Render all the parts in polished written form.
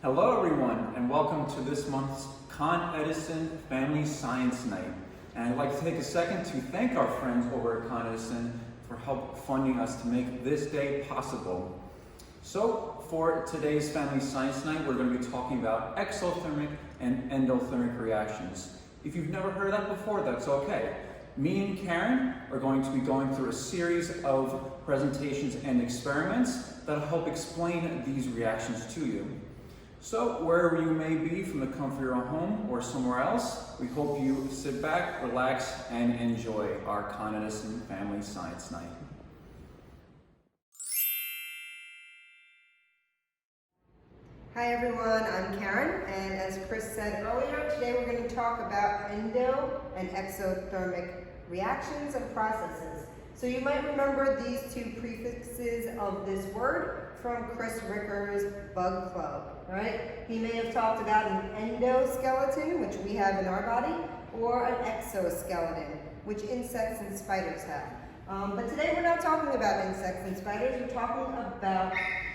Hello everyone, and welcome to this month's Con Edison Family Science Night. And I'd like to take a second to thank our friends over at Con Edison for help funding us to make this day possible. So for today's Family Science Night, we're going to be talking about exothermic and endothermic reactions. If you've never heard of that before, that's okay. Me and Karen are going to be going through a series of presentations and experiments that'll help explain these reactions to you. So wherever you may be, from the comfort of your own home or somewhere else, we hope you sit back, relax, and enjoy our Con Edison Family Science Night. Hi everyone, I'm Karen, and as Chris said earlier, today we're going to talk about endo and exothermic reactions and processes. So you might remember these two prefixes of this word from Chris Ricker's Bug Club, right? He may have talked about an endoskeleton, which we have in our body, or an exoskeleton, which insects and spiders have. But today we're not talking about insects and spiders, we're talking about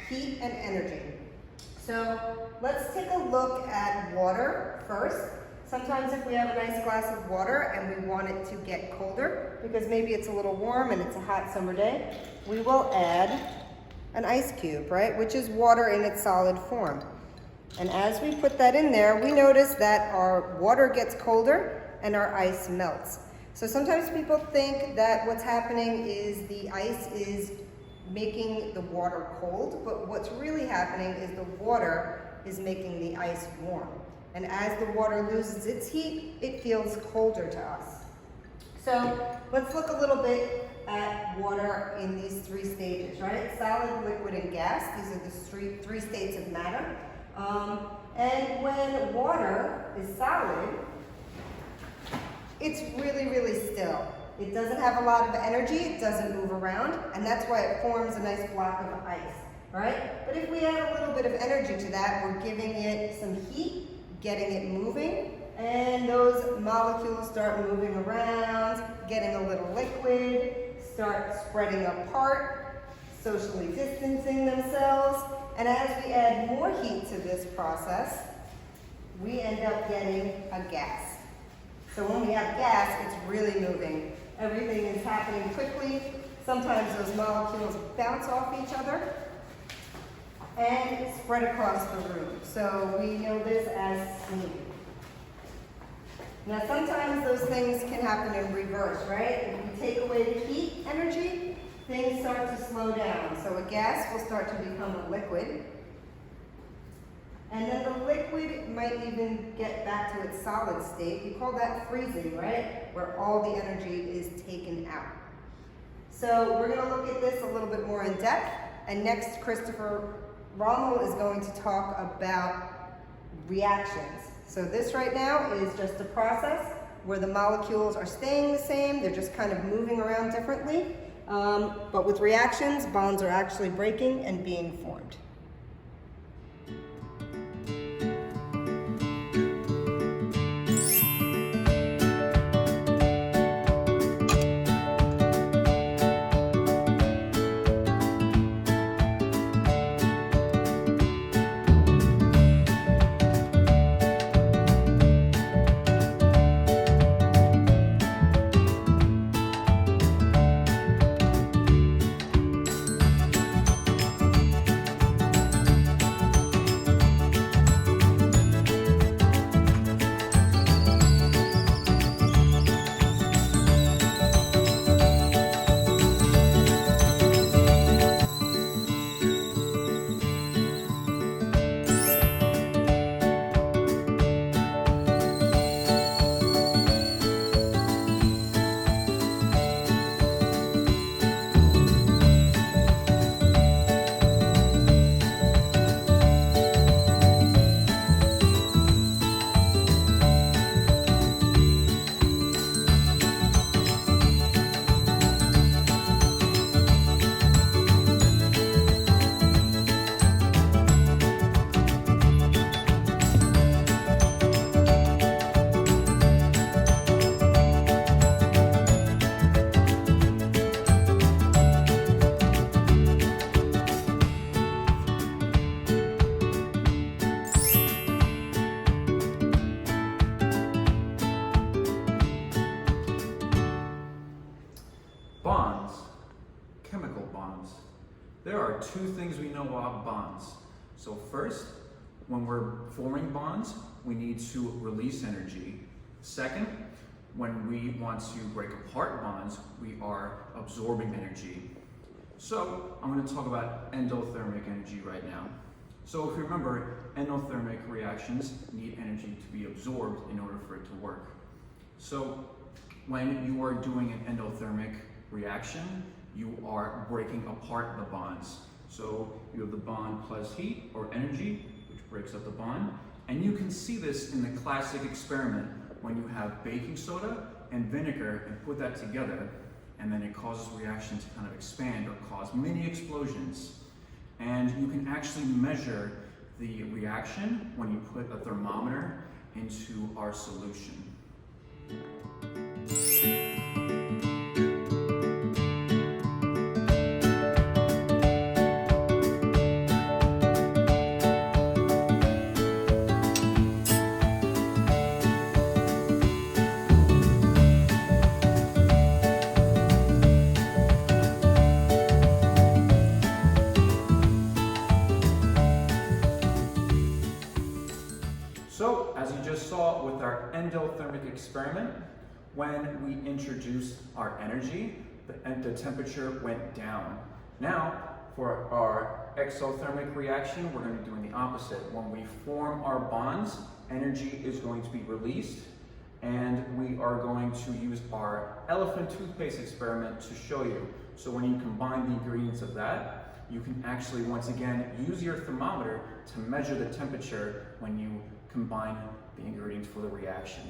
heat and energy. So let's take a look at water first. Sometimes if we have a nice glass of water and we want it to get colder, because maybe it's a little warm and it's a hot summer day, we will add an ice cube, right? Which is water in its solid form. And as we put that in there, we notice that our water gets colder and our ice melts. So sometimes people think that what's happening is the ice is making the water cold, but what's really happening is the water is making the ice warm. And as the water loses its heat, it feels colder to us. So let's look a little bit at water in these three stages, right? Solid, liquid, and gas. These are the three states of matter. And when water is solid, it's really, really still. It doesn't have a lot of energy, it doesn't move around, and that's why it forms a nice block of ice, right? But if we add a little bit of energy to that, we're giving it some heat, getting it moving, and those molecules start moving around, getting a little liquid, start spreading apart, socially distancing themselves, and as we add more heat to this process, we end up getting a gas. So when we have gas, it's really moving. Everything is happening quickly. Sometimes those molecules bounce off each other and spread across the room. So we know this as steam. Now sometimes those things can happen in reverse, right? If you take away the heat energy, things start to slow down. So a gas will start to become a liquid. And then the liquid might even get back to its solid state. You call that freezing, right? Where all the energy is taken out. So we're going to look at this a little bit more in depth. And next, Christopher Rommel is going to talk about reactions. So this right now is just a process where the molecules are staying the same. They're just kind of moving around differently. But with reactions, bonds are actually breaking and being formed. chemical bonds. There are two things we know about bonds. So first, when we're forming bonds, we need to release energy. Second, when we want to break apart bonds, we are absorbing energy. So I'm going to talk about endothermic energy right now. So if you remember, endothermic reactions need energy to be absorbed in order for it to work. So when you are doing an endothermic reaction, you are breaking apart the bonds. So you have the bond plus heat or energy, which breaks up the bond. And you can see this in the classic experiment when you have baking soda and vinegar and put that together, and then it causes reaction to kind of expand or cause mini explosions. And you can actually measure the reaction when you put a thermometer into our solution. So, as you just saw with our endothermic experiment, when we introduced our energy, the temperature went down. Now, for our exothermic reaction, we're going to be doing the opposite. When we form our bonds, energy is going to be released, and we are going to use our elephant toothpaste experiment to show you. So when you combine the ingredients of that, you can actually, once again, use your thermometer to measure the temperature when you combine the ingredients for the reaction.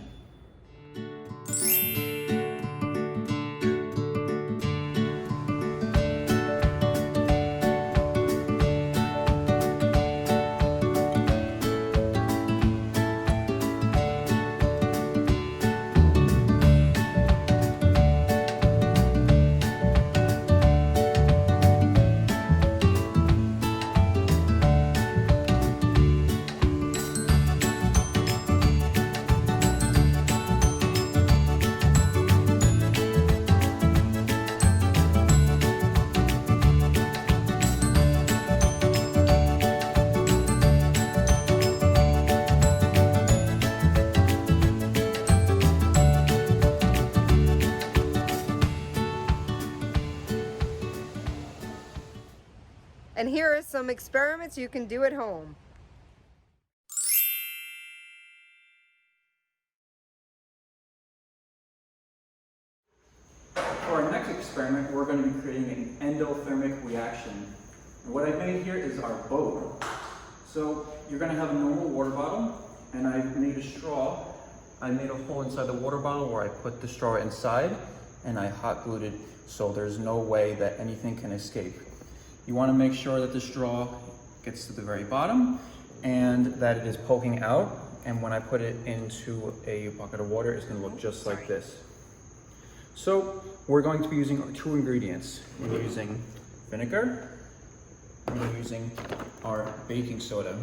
And here are some experiments you can do at home. For our next experiment, we're going to be creating an endothermic reaction. And what I made here is our boat. So you're going to have a normal water bottle, and I made a straw. I made a hole inside the water bottle where I put the straw inside, and I hot glued it so there's no way that anything can escape. You want to make sure that the straw gets to the very bottom and that it is poking out. And when I put it into a bucket of water, it's going to look just like this. So we're going to be using our two ingredients. We're using vinegar and we're using our baking soda.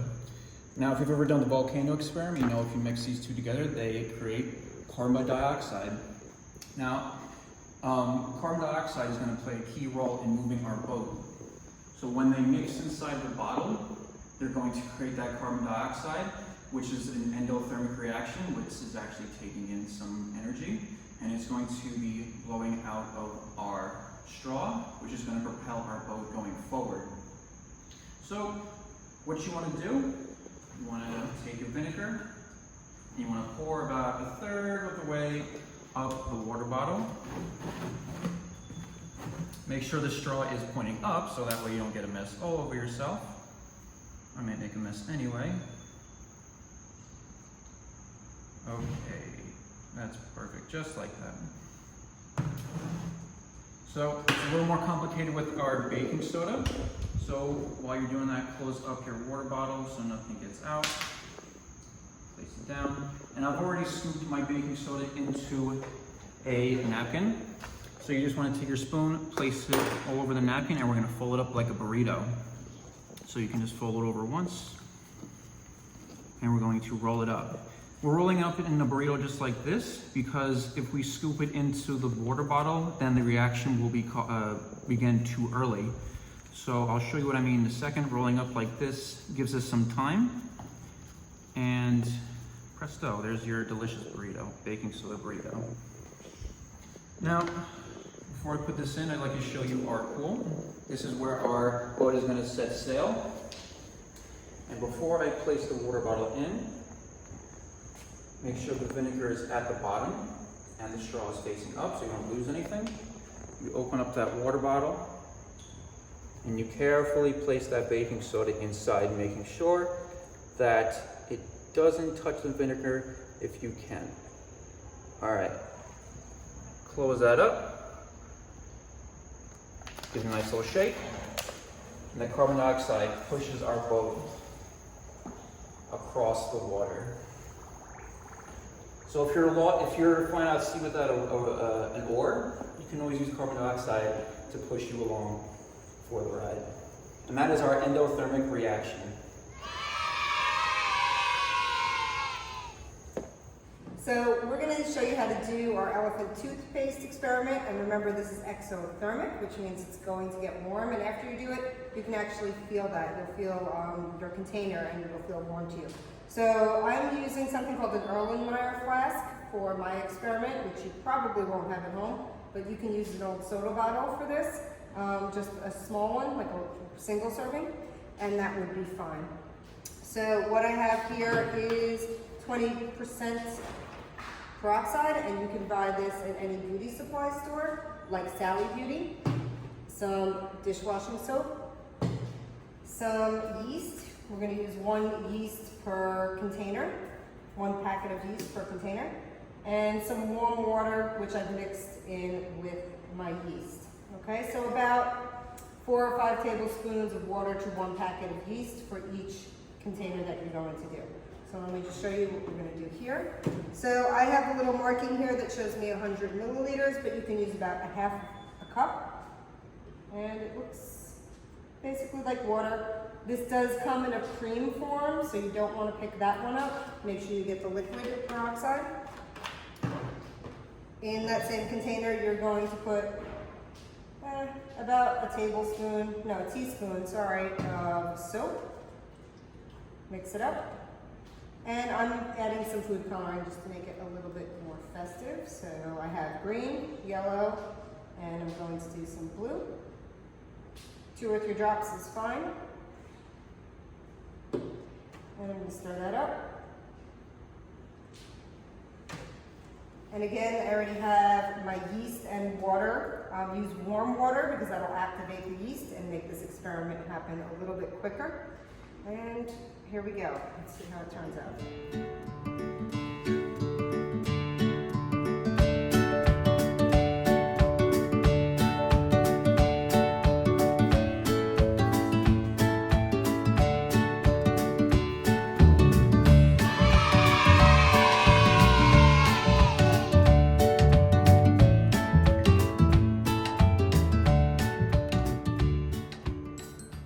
Now, if you've ever done the volcano experiment, you know if you mix these two together, they create carbon dioxide. Now, carbon dioxide is going to play a key role in moving our boat. So when they mix inside the bottle, they're going to create that carbon dioxide, which is an endothermic reaction, which is actually taking in some energy, and it's going to be blowing out of our straw, which is going to propel our boat going forward. So what you want to do, you want to take your vinegar, and you want to pour about a third of the way up the water bottle. Make sure the straw is pointing up so that way you don't get a mess all over yourself. I may make a mess anyway. Okay, that's perfect, just like that. So it's a little more complicated with our baking soda. So while you're doing that, close up your water bottle so nothing gets out. Place it down. And I've already scooped my baking soda into a napkin. So you just want to take your spoon, place it all over the napkin, and we're going to fold it up like a burrito. So you can just fold it over once, and we're going to roll it up. We're rolling up it in a burrito just like this because if we scoop it into the water bottle, then the reaction will begin too early. So I'll show you what I mean in a second. Rolling up like this gives us some time. And presto, there's your delicious burrito, baking soda burrito. Now, before I put this in, I'd like to show you our pool. This is where our boat is going to set sail. And before I place the water bottle in, make sure the vinegar is at the bottom and the straw is facing up so you don't lose anything. You open up that water bottle and you carefully place that baking soda inside, making sure that it doesn't touch the vinegar if you can. All right, close that up. Give it a nice little shake. And the carbon dioxide pushes our boat across the water. So if you're flying out at sea without an oar, you can always use carbon dioxide to push you along for the ride. And that is our endothermic reaction. So we're going to show you how to do our elephant toothpaste experiment. And remember, this is exothermic, which means it's going to get warm. And after you do it, you can actually feel that. You'll feel your container and it'll feel warm to you. So I'm using something called an Erlenmeyer flask for my experiment, which you probably won't have at home. But you can use an old soda bottle for this, just a small one, like a single serving, and that would be fine. So what I have here is 20% peroxide, and you can buy this at any beauty supply store, like Sally Beauty. Some dishwashing soap, some yeast. We're going to use 1 yeast per container, 1 packet of yeast per container, and some warm water, which I've mixed in with my yeast. Okay, so about 4 or 5 tablespoons of water to 1 packet of yeast for each container that you're going to do. So let me just show you what we're going to do here. So I have a little marking here that shows me 100 milliliters, but you can use about a half a cup. And it looks basically like water. This does come in a cream form, so you don't want to pick that one up. Make sure you get the liquid peroxide. In that same container, you're going to put about a teaspoon, sorry, of soap. Mix it up. And I'm adding some food coloring just to make it a little bit more festive. So I have green, yellow, and I'm going to do some blue. 2 or 3 drops is fine. And I'm going to stir that up. And again, I already have my yeast and water. Use warm water because that'll activate the yeast and make this experiment happen a little bit quicker. And here we go. Let's see how it turns out.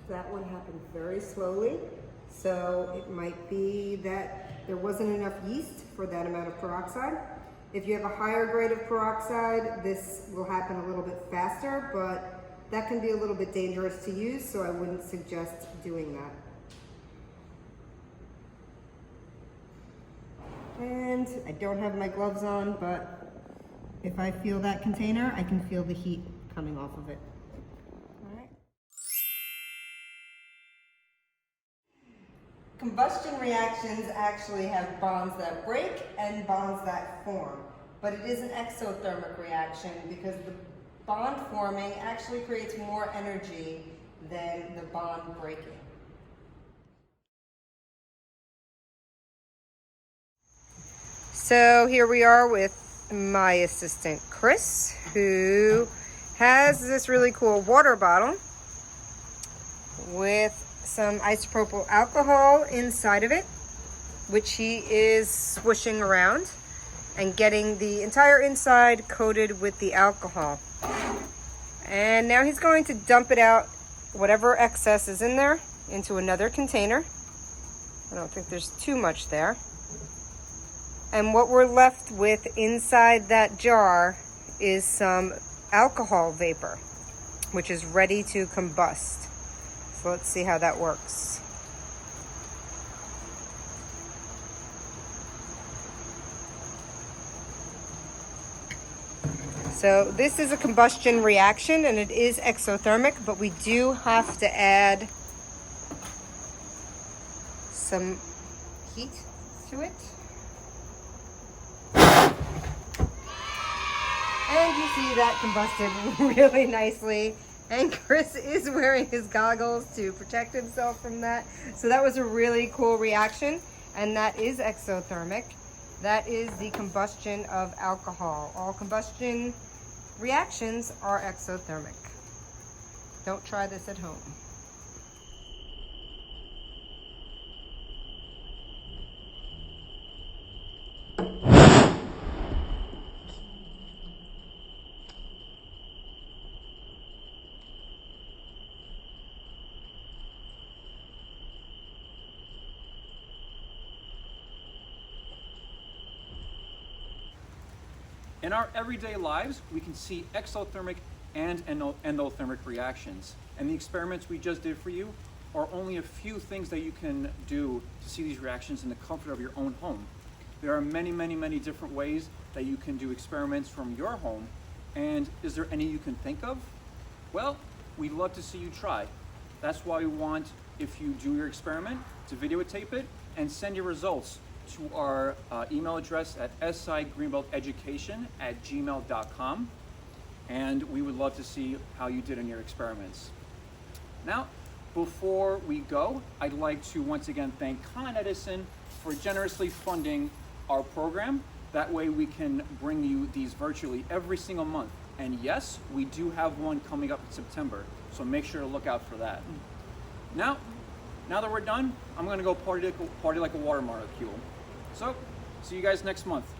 That one happened very slowly. So it might be that there wasn't enough yeast for that amount of peroxide. If you have a higher grade of peroxide, this will happen a little bit faster, but that can be a little bit dangerous to use, so I wouldn't suggest doing that. And I don't have my gloves on, but if I feel that container, I can feel the heat coming off of it. Combustion reactions actually have bonds that break and bonds that form, but it is an exothermic reaction because the bond forming actually creates more energy than the bond breaking. So here we are with my assistant Chris, who has this really cool water bottle with some isopropyl alcohol inside of it, which he is swishing around and getting the entire inside coated with the alcohol. And now he's going to dump it out, whatever excess is in there, into another container. I don't think there's too much there. And what we're left with inside that jar is some alcohol vapor, which is ready to combust. So let's see how that works. So this is a combustion reaction and it is exothermic, but we do have to add some heat to it. And you see that combusted really nicely. And Chris is wearing his goggles to protect himself from that. So that was a really cool reaction, and that is exothermic. That is the combustion of alcohol. All combustion reactions are exothermic. Don't try this at home. In our everyday lives, we can see exothermic and endothermic reactions. And the experiments we just did for you are only a few things that you can do to see these reactions in the comfort of your own home. There are many, many, many different ways that you can do experiments from your home. And is there any you can think of? Well, we'd love to see you try. That's why we want, if you do your experiment, to videotape it and send your results to our email address at sigreenbelteducation@gmail.com, and we would love to see how you did in your experiments. Now, before we go, I'd like to once again thank Con Edison for generously funding our program. That way we can bring you these virtually every single month. And yes, we do have one coming up in September, so make sure to look out for that. Now that we're done, I'm gonna go party like a water molecule. So, see you guys next month.